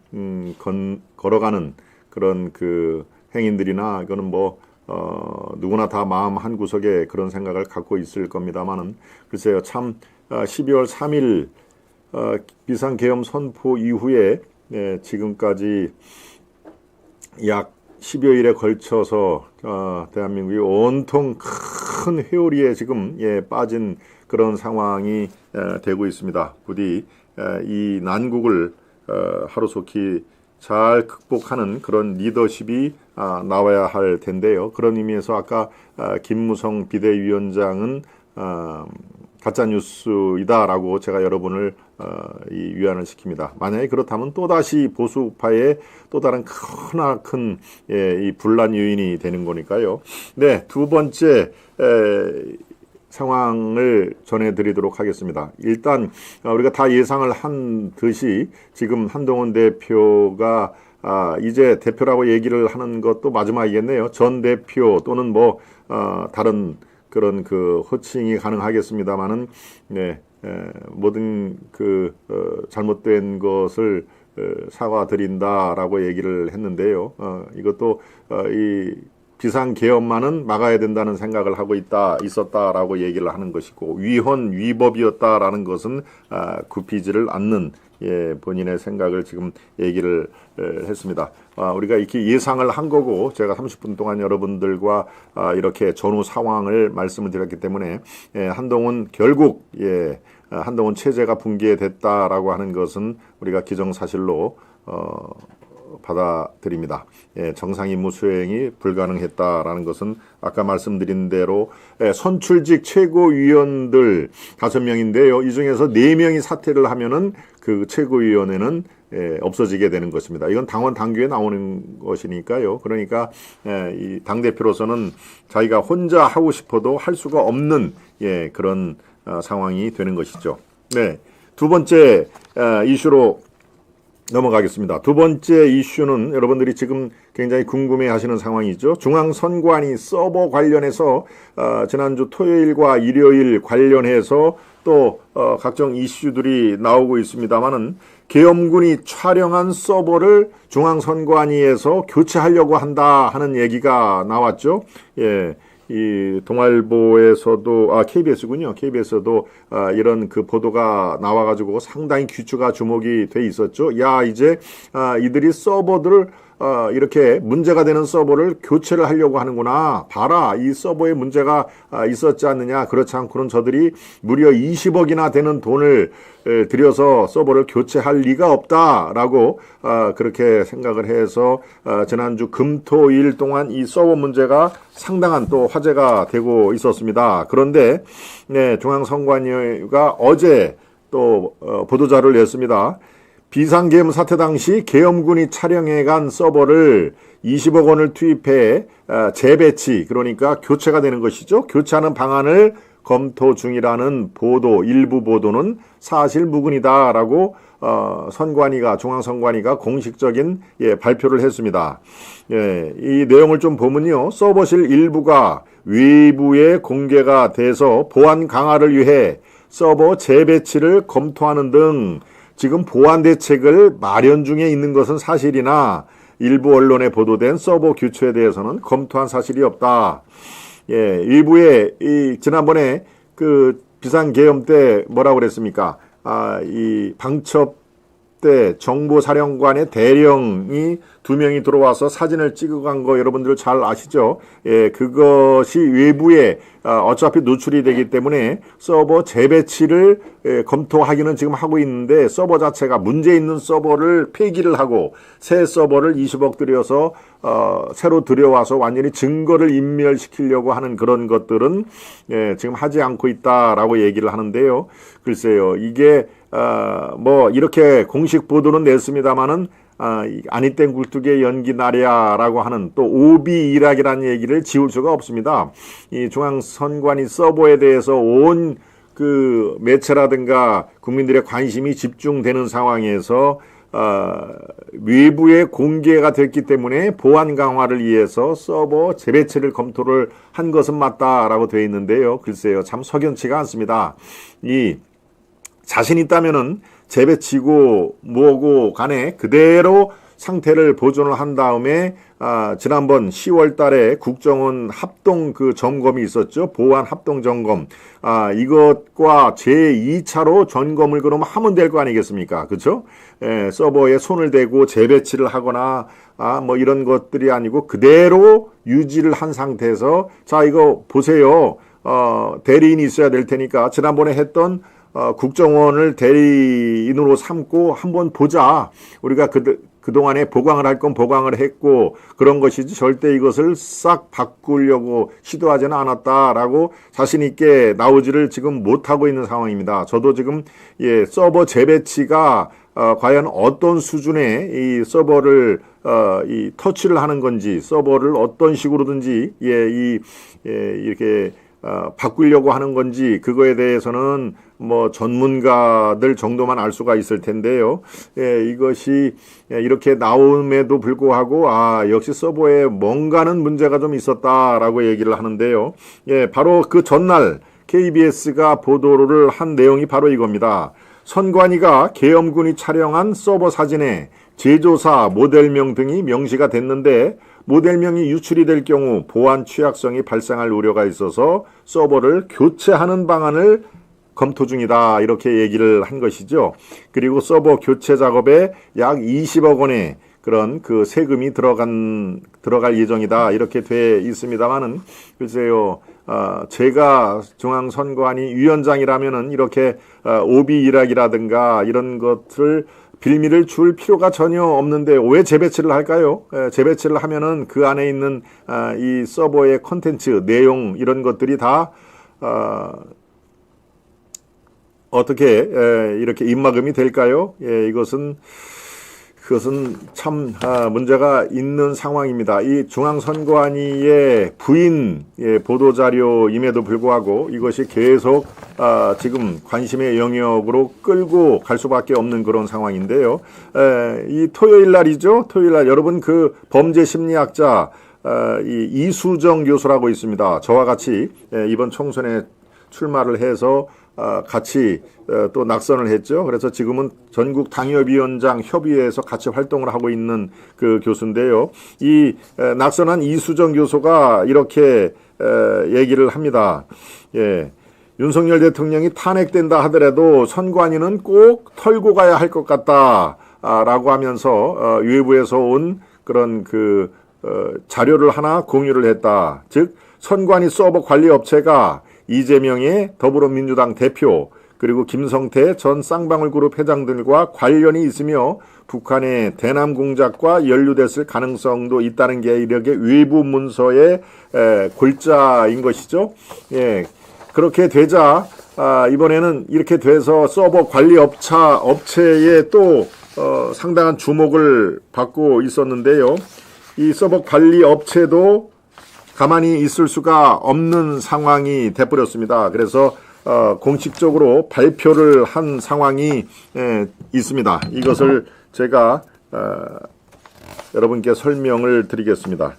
걸어가는 그런 그 행인들이나 이거는 뭐 누구나 다 마음 한 구석에 그런 생각을 갖고 있을 겁니다만은 글쎄요, 참 12월 3일 비상계엄 선포 이후에 지금까지 약 10여일에 걸쳐서 대한민국이 온통 큰 회오리에 지금 빠진 그런 상황이 되고 있습니다. 부디 이 난국을 하루속히 잘 극복하는 그런 리더십이 나와야 할 텐데요. 그런 의미에서 아까 김무성 비대위원장은 가짜뉴스이다라고 제가 여러분을 위안을 시킵니다. 만약에 그렇다면 또다시 보수파의 또 다른 크나큰 이 분란 요인이 되는 거니까요. 네, 두 번째 상황을 전해드리도록 하겠습니다. 일단 우리가 다 예상을 한 듯이 지금 한동훈 대표가 이제 대표라고 얘기를 하는 것도 마지막이겠네요. 전 대표 또는 뭐 다른 그런 그 호칭이 가능하겠습니다만은 모든 그 잘못된 것을 사과드린다라고 얘기를 했는데요. 이것도 이 비상계엄만은 막아야 된다는 생각을 하고 있었다라고 얘기를 하는 것이고 위헌위법이었다라는 것은 굽히지를 않는 본인의 생각을 지금 얘기를 했습니다. 우리가 이렇게 예상을 한 거고 제가 30분 동안 여러분들과 이렇게 전후 상황을 말씀을 드렸기 때문에 한동훈 결국 한동훈 체제가 붕괴됐다라고 하는 것은 우리가 기정사실로 받아들입니다. 정상임무 수행이 불가능했다라는 것은 아까 말씀드린 대로 선출직 최고위원들 5명인데요. 이 중에서 4명이 사퇴를 하면은 그 최고위원회는 없어지게 되는 것입니다. 이건 당원 당규에 나오는 것이니까요. 그러니까 이 당대표로서는 자기가 혼자 하고 싶어도 할 수가 없는 그런 상황이 되는 것이죠. 네, 두 번째 이슈로 넘어가겠습니다. 두 번째 이슈는 여러분들이 지금 굉장히 궁금해하시는 상황이죠. 중앙선관위 서버 관련해서 지난주 토요일과 일요일 관련해서 또 각종 이슈들이 나오고 있습니다만은 계엄군이 촬영한 서버를 중앙선관위에서 교체하려고 한다 하는 얘기가 나왔죠. 이 동아일보에서도 KBS군요. KBS도 이런 그 보도가 나와가지고 상당히 귀추가 주목이 돼 있었죠. 야, 이제 이들이 서버들을 이렇게 문제가 되는 서버를 교체를 하려고 하는구나. 봐라, 이 서버에 문제가 있었지 않느냐. 그렇지 않고는 저들이 무려 20억이나 되는 돈을 들여서 서버를 교체할 리가 없다라고 그렇게 생각을 해서 지난주 금토일 동안 이 서버 문제가 상당한 또 화제가 되고 있었습니다. 그런데 중앙선관위가 어제 또 보도자료를 냈습니다. 비상계엄 사태 당시 계엄군이 촬영해간 서버를 20억 원을 투입해 재배치, 그러니까 교체가 되는 것이죠. 교체하는 방안을 검토 중이라는 보도, 일부 보도는 사실 무근이다라고 중앙선관위가 공식적인 발표를 했습니다. 이 내용을 좀 보면요, 서버실 일부가 외부에 공개가 돼서 보안 강화를 위해 서버 재배치를 검토하는 등 지금 보안 대책을 마련 중에 있는 것은 사실이나 일부 언론에 보도된 서버 교체에 대해서는 검토한 사실이 없다. 일부에 지난번에 그 비상계엄 때 뭐라고 그랬습니까? 이 방첩 때 정보사령관의 대령이 2명이 들어와서 사진을 찍어간 거 여러분들 잘 아시죠? 그것이 외부에 어차피 노출이 되기 때문에 서버 재배치를 검토하기는 지금 하고 있는데 서버 자체가 문제 있는 서버를 폐기를 하고 새 서버를 20억 들여서 새로 들여와서 완전히 증거를 인멸시키려고 하는 그런 것들은 지금 하지 않고 있다라고 얘기를 하는데요. 글쎄요, 이게 뭐 이렇게 공식 보도는 냈습니다마는 아니 땡 굴뚝에 연기 나랴라고 하는 또 오비 일학이라는 얘기를 지울 수가 없습니다. 이 중앙선관위 서버에 대해서 온 그 매체라든가 국민들의 관심이 집중되는 상황에서 외부에 공개가 됐기 때문에 보안 강화를 위해서 서버 재배치를 검토를 한 것은 맞다라고 되어 있는데요. 글쎄요, 참 석연치가 않습니다. 이 자신 있다면은 재배치고 뭐고 간에 그대로 상태를 보존을 한 다음에 지난번 10월 달에 국정원 합동 그 점검이 있었죠. 보안 합동 점검. 이것과 제2차로 점검을 그러면 하면 될 거 아니겠습니까? 그렇죠? 서버에 손을 대고 재배치를 하거나 뭐 이런 것들이 아니고 그대로 유지를 한 상태에서 자, 이거 보세요. 대리인이 있어야 될 테니까 지난번에 했던 국정원을 대리인으로 삼고 한번 보자. 우리가 그동안에 보강을 할 건 보강을 했고 그런 것이지 절대 이것을 싹 바꾸려고 시도하지는 않았다라고 자신 있게 나오지를 지금 못하고 있는 상황입니다. 저도 지금 서버 재배치가 과연 어떤 수준의 이 서버를 이 터치를 하는 건지 서버를 어떤 식으로든지 이렇게 바꾸려고 하는 건지 그거에 대해서는 뭐 전문가들 정도만 알 수가 있을 텐데요. 이것이 이렇게 나옴에도 불구하고 역시 서버에 뭔가는 문제가 좀 있었다라고 얘기를 하는데요. 바로 그 전날 KBS가 보도를 한 내용이 바로 이겁니다. 선관위가 계엄군이 촬영한 서버 사진에 제조사, 모델명 등이 명시가 됐는데 모델명이 유출이 될 경우 보안 취약성이 발생할 우려가 있어서 서버를 교체하는 방안을 검토 중이다. 이렇게 얘기를 한 것이죠. 그리고 서버 교체 작업에 약 20억 원의 그런 그 세금이 들어갈 예정이다. 이렇게 돼 있습니다만은 글쎄요. 제가 중앙선관위 위원장이라면은 이렇게 오비 일학이라든가 이런 것을 빌미를 줄 필요가 전혀 없는데 왜 재배치를 할까요? 재배치를 하면은 그 안에 있는 이 서버의 콘텐츠, 내용 이런 것들이 다 어떻게 이렇게 입막음이 될까요? 그것은 참 문제가 있는 상황입니다. 이 중앙선관위의 부인 보도자료임에도 불구하고 이것이 계속 지금 관심의 영역으로 끌고 갈 수밖에 없는 그런 상황인데요. 이 토요일 날이죠. 토요일 날 여러분 그 범죄심리학자 이 이수정 교수라고 있습니다. 저와 같이 이번 총선에 출마를 해서 같이 또 낙선을 했죠. 그래서 지금은 전국 당협위원장 협의회에서 같이 활동을 하고 있는 그 교수인데요. 이 낙선한 이수정 교수가 이렇게 얘기를 합니다. 윤석열 대통령이 탄핵된다 하더라도 선관위는 꼭 털고 가야 할 것 같다라고 하면서 외부에서 온 그런 그 자료를 하나 공유를 했다. 즉 선관위 서버 관리 업체가 이재명의 더불어민주당 대표 그리고 김성태 전 쌍방울그룹 회장들과 관련이 있으며 북한의 대남 공작과 연루됐을 가능성도 있다는 게 이렇게 외부 문서의 골자인 것이죠. 그렇게 되자 이번에는 이렇게 돼서 서버 관리 업체에 또 상당한 주목을 받고 있었는데요. 이 서버 관리 업체도 가만히 있을 수가 없는 상황이 돼버렸습니다. 그래서 공식적으로 발표를 한 상황이 있습니다. 이것을 제가 여러분께 설명을 드리겠습니다.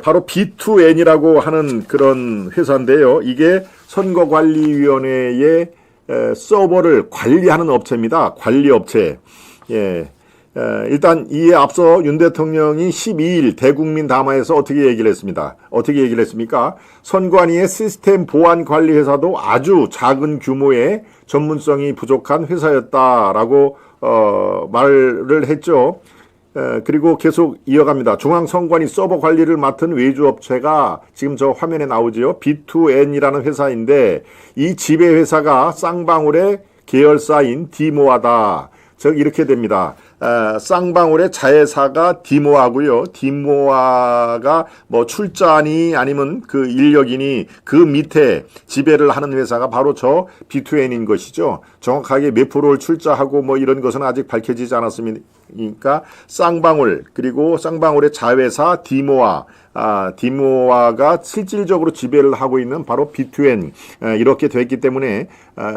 바로 B2N이라고 하는 그런 회사인데요. 이게 선거관리위원회의 서버를 관리하는 업체입니다. 관리업체. 일단 이에 앞서 윤 대통령이 12일 대국민 담화에서 어떻게 얘기를 했습니까? 선관위의 시스템 보안 관리 회사도 아주 작은 규모의 전문성이 부족한 회사였다라고 말을 했죠. 그리고 계속 이어갑니다. 중앙선관위 서버 관리를 맡은 외주업체가 지금 저 화면에 나오지요. B2N이라는 회사인데 이 지배회사가 쌍방울의 계열사인 디모아다. 즉 이렇게 됩니다. 쌍방울의 자회사가 디모아고요. 디모아가 뭐 출자니 아니면 그 인력이니 그 밑에 지배를 하는 회사가 바로 저 B2N인 것이죠. 정확하게 몇 프로를 출자하고 뭐 이런 것은 아직 밝혀지지 않았으니까 쌍방울 그리고 쌍방울의 자회사 디모아가 실질적으로 지배를 하고 있는 바로 B2N 이렇게 됐기 때문에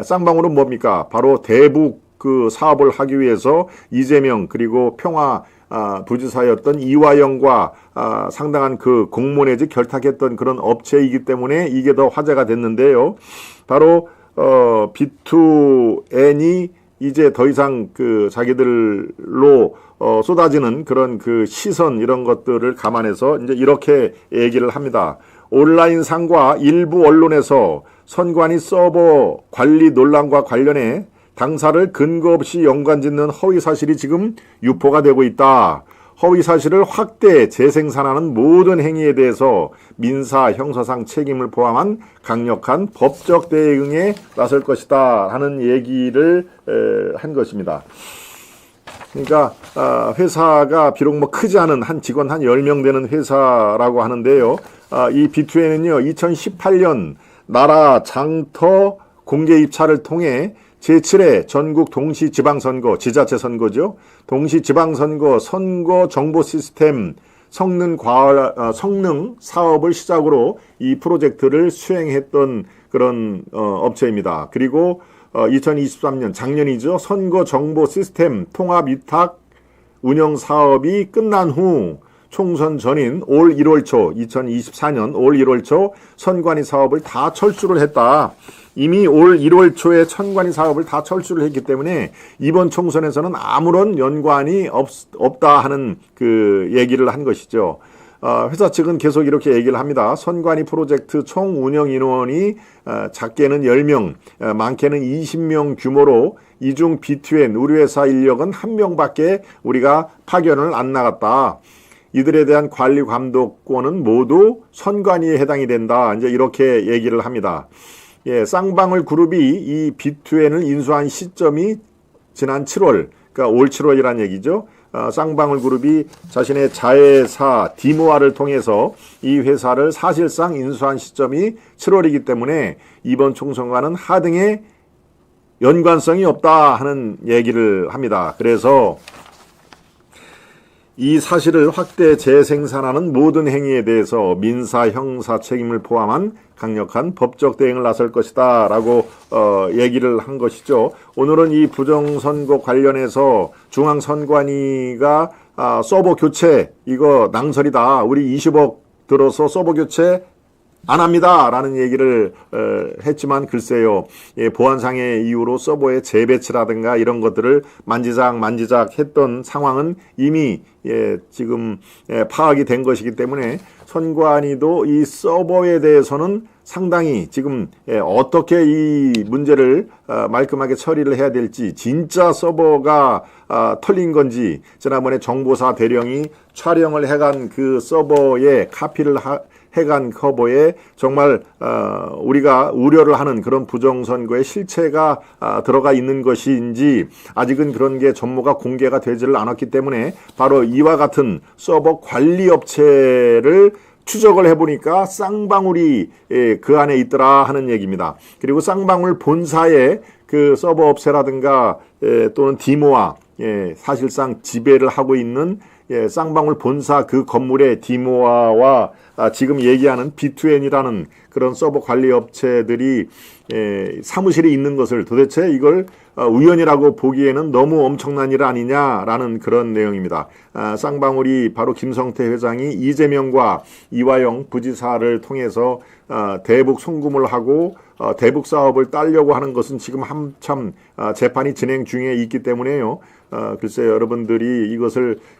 쌍방울은 뭡니까? 바로 대북 그 사업을 하기 위해서 이재명 그리고 평화 부지사였던 이화영과 상당한 그 공모 내지 결탁했던 그런 업체이기 때문에 이게 더 화제가 됐는데요. 바로 B2N이 이제 더 이상 그 자기들로 쏟아지는 그런 그 시선 이런 것들을 감안해서 이제 이렇게 얘기를 합니다. 온라인상과 일부 언론에서 선관위 서버 관리 논란과 관련해 당사를 근거 없이 연관짓는 허위 사실이 지금 유포가 되고 있다. 허위 사실을 확대 재생산하는 모든 행위에 대해서 민사, 형사상 책임을 포함한 강력한 법적 대응에 나설 것이다 하는 얘기를 한 것입니다. 그러니까 회사가 비록 뭐 크지 않은 한 직원 한 10명 되는 회사라고 하는데요. 이 B2N은요. 2018년 나라 장터 공개 입찰을 통해 제7회 전국 동시지방선거, 지자체 선거죠. 동시지방선거 선거 정보 시스템 성능 사업을 시작으로 이 프로젝트를 수행했던 그런 업체입니다. 그리고 2023년 작년이죠. 선거 정보 시스템 통합 위탁 운영 사업이 끝난 후 총선 전인 올 1월 초 2024년 올 1월 초 선관위 사업을 다 철수를 했다. 이미 올 1월 초에 선관위 사업을 다 철수를 했기 때문에 이번 총선에서는 아무런 연관이 없다 하는 그 얘기를 한 것이죠. 회사 측은 계속 이렇게 얘기를 합니다. 선관위 프로젝트 총 운영 인원이 작게는 10명, 많게는 20명 규모로 이중 B2N 우리 회사 인력은 1명밖에 우리가 파견을 안 나갔다. 이들에 대한 관리 감독권은 모두 선관위에 해당이 된다. 이제 이렇게 얘기를 합니다. 예, 쌍방울 그룹이 이 B2N을 인수한 시점이 지난 7월, 그러니까 올 7월이란 얘기죠. 쌍방울 그룹이 자신의 자회사 디모아를 통해서 이 회사를 사실상 인수한 시점이 7월이기 때문에 이번 총선과는 하등의 연관성이 없다 하는 얘기를 합니다. 그래서 이 사실을 확대 재생산하는 모든 행위에 대해서 민사, 형사 책임을 포함한 강력한 법적 대응을 나설 것이다 라고 얘기를 한 것이죠. 오늘은 이 부정선거 관련해서 중앙선관위가 서버 교체 이거 낭설이다. 우리 20억 들어서 서버 교체 안 합니다 라는 얘기를 했지만 글쎄요. 예, 보안상의 이유로 서버의 재배치라든가 이런 것들을 만지작 했던 상황은 이미 지금 파악이 된 것이기 때문에 선관위도 이 서버에 대해서는 상당히 지금 어떻게 이 문제를 말끔하게 처리를 해야 될지 진짜 서버가 털린 건지 지난번에 정보사 대령이 촬영을 해간 그 서버에 카피를 해간 커버에 정말 우리가 우려를 하는 그런 부정선거의 실체가 들어가 있는 것인지 아직은 그런 게 전모가 공개가 되지를 않았기 때문에 바로 이와 같은 서버 관리업체를 추적을 해보니까 쌍방울이 그 안에 있더라 하는 얘기입니다. 그리고 쌍방울 본사의 그 서버 업체라든가 또는 디모아 사실상 지배를 하고 있는 쌍방울 본사 그 건물의 디모아와 지금 얘기하는 B2N이라는 그런 서버 관리 업체들이 사무실에 있는 것을 도대체 이걸 우연이라고 보기에는 너무 엄청난 일 아니냐라는 그런 내용입니다. 쌍방울이 바로 김성태 회장이 이재명과 이화영 부지사를 통해서 대북 송금을 하고 대북 사업을 따려고 하는 것은 지금 한참 재판이 진행 중에 있기 때문에요. 글쎄요, 여러분들이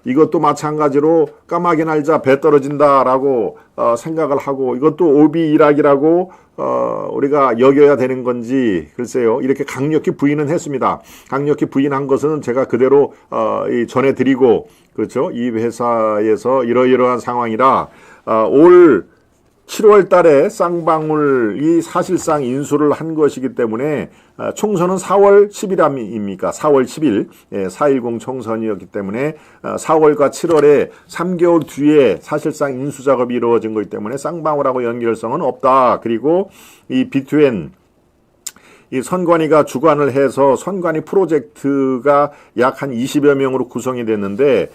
이것도 마찬가지로 까마귀 날자 배 떨어진다라고 생각을 하고 이것도 오비 일학이라고 우리가 여겨야 되는 건지 글쎄요, 이렇게 강력히 부인은 했습니다. 강력히 부인한 것은 제가 그대로 전해드리고 그렇죠. 이 회사에서 이러이러한 상황이라 올 7월 달에 쌍방울이 사실상 인수를 한 것이기 때문에 총선은 4월 10일입니까? 4월 10일 4.10 총선이었기 때문에 4월과 7월에 3개월 뒤에 사실상 인수 작업이 이루어진 거기 때문에 쌍방울하고 연결성은 없다. 그리고 이 B2N 이 선관위가 주관을 해서 선관위 프로젝트가 약 한 20여 명으로 구성이 됐는데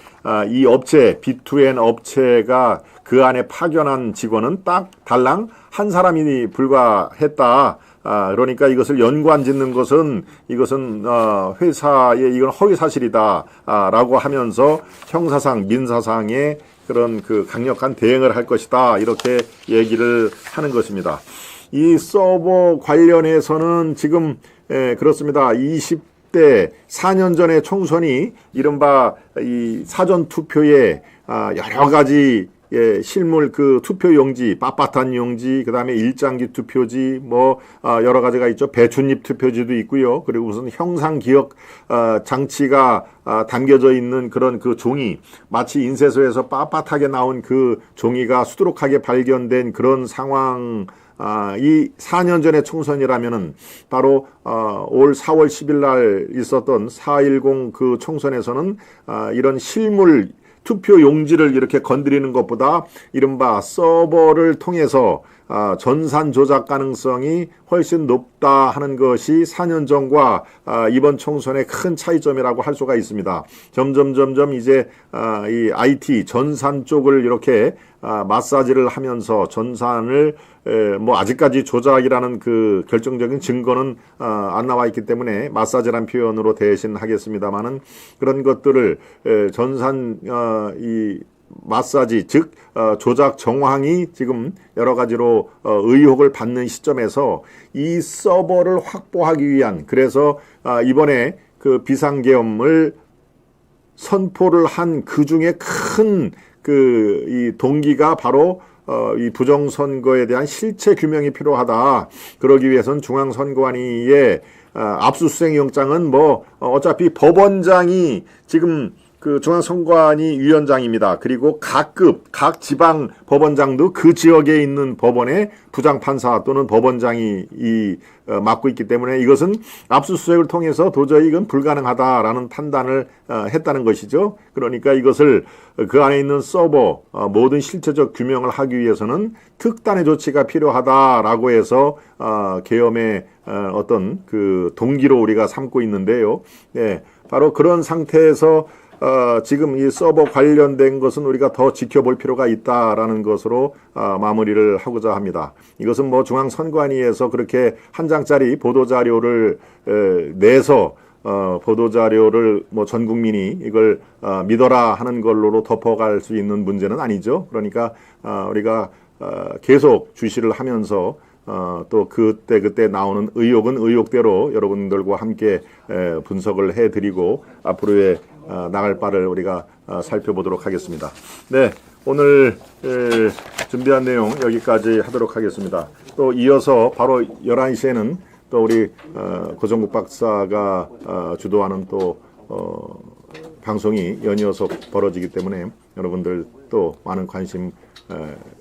이 업체 B2N 업체가 그 안에 파견한 직원은 딱 달랑 한 사람이 불과했다. 그러니까 이것을 연관 짓는 것은 이것은 회사의 이건 허위 사실이다. 라고 하면서 형사상 민사상의 그런 그 강력한 대응을 할 것이다. 이렇게 얘기를 하는 것입니다. 이 서버 관련해서는 지금 그렇습니다. 20대 4년 전에 총선이 이른바 이 사전 투표에 여러 가지 실물 그 투표용지, 빳빳한 용지, 그 다음에 일장기 투표지, 뭐 여러 가지가 있죠. 배춧잎 투표지도 있고요. 그리고 무슨 형상 기억 장치가 담겨져 있는 그런 그 종이, 마치 인쇄소에서 빳빳하게 나온 그 종이가 수두룩하게 발견된 그런 상황. 이 4년 전의 총선이라면은 바로 올 4월 10일 날 있었던 4.10 그 총선에서는 이런 실물 투표 용지를 이렇게 건드리는 것보다 이른바 서버를 통해서 전산 조작 가능성이 훨씬 높다 하는 것이 4년 전과 이번 총선의 큰 차이점이라고 할 수가 있습니다. 점점 이제 이 IT 전산 쪽을 이렇게 마사지를 하면서 전산을 뭐 아직까지 조작이라는 그 결정적인 증거는 안 나와 있기 때문에 마사지란 표현으로 대신하겠습니다만은 그런 것들을 전산 이 마사지 즉 조작 정황이 지금 여러 가지로 의혹을 받는 시점에서 이 서버를 확보하기 위한 그래서 이번에 그 비상계엄을 선포를 한 그 중에 큰 그 이 동기가 바로 이 부정선거에 대한 실체 규명이 필요하다. 그러기 위해서는 중앙선관위의 압수수색 영장은 뭐 어차피 법원장이 지금 그 중앙선관위 위원장입니다. 그리고 각 지방 법원장도 그 지역에 있는 법원의 부장판사 또는 법원장이 맡고 있기 때문에 이것은 압수수색을 통해서 도저히 이건 불가능하다라는 판단을 했다는 것이죠. 그러니까 이것을 그 안에 있는 서버 모든 실체적 규명을 하기 위해서는 특단의 조치가 필요하다라고 해서 계엄의 어떤 그 동기로 우리가 삼고 있는데요. 네, 바로 그런 상태에서 지금 이 서버 관련된 것은 우리가 더 지켜볼 필요가 있다라는 것으로 마무리를 하고자 합니다. 이것은 뭐 중앙선관위에서 그렇게 한 장짜리 보도자료를 내서 보도자료를 뭐 전 국민이 이걸 믿어라 하는 걸로 덮어갈 수 있는 문제는 아니죠. 그러니까 우리가 계속 주시를 하면서 또 그때 나오는 의혹은 의혹대로 여러분들과 함께 분석을 해드리고 앞으로의 나갈 바를 우리가 살펴보도록 하겠습니다. 네, 오늘 준비한 내용 여기까지 하도록 하겠습니다. 또 이어서 바로 11시에는 또 우리 고정국 박사가 주도하는 또 방송이 연이어서 벌어지기 때문에 여러분들 또 많은 관심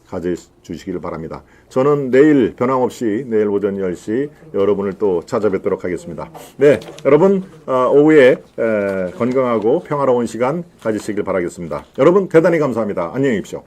가져주시기를 바랍니다. 저는 내일 변함없이 내일 오전 10시 여러분을 또 찾아뵙도록 하겠습니다. 네, 여러분 오후에 건강하고 평화로운 시간 가지시길 바라겠습니다. 여러분 대단히 감사합니다. 안녕히 계십시오.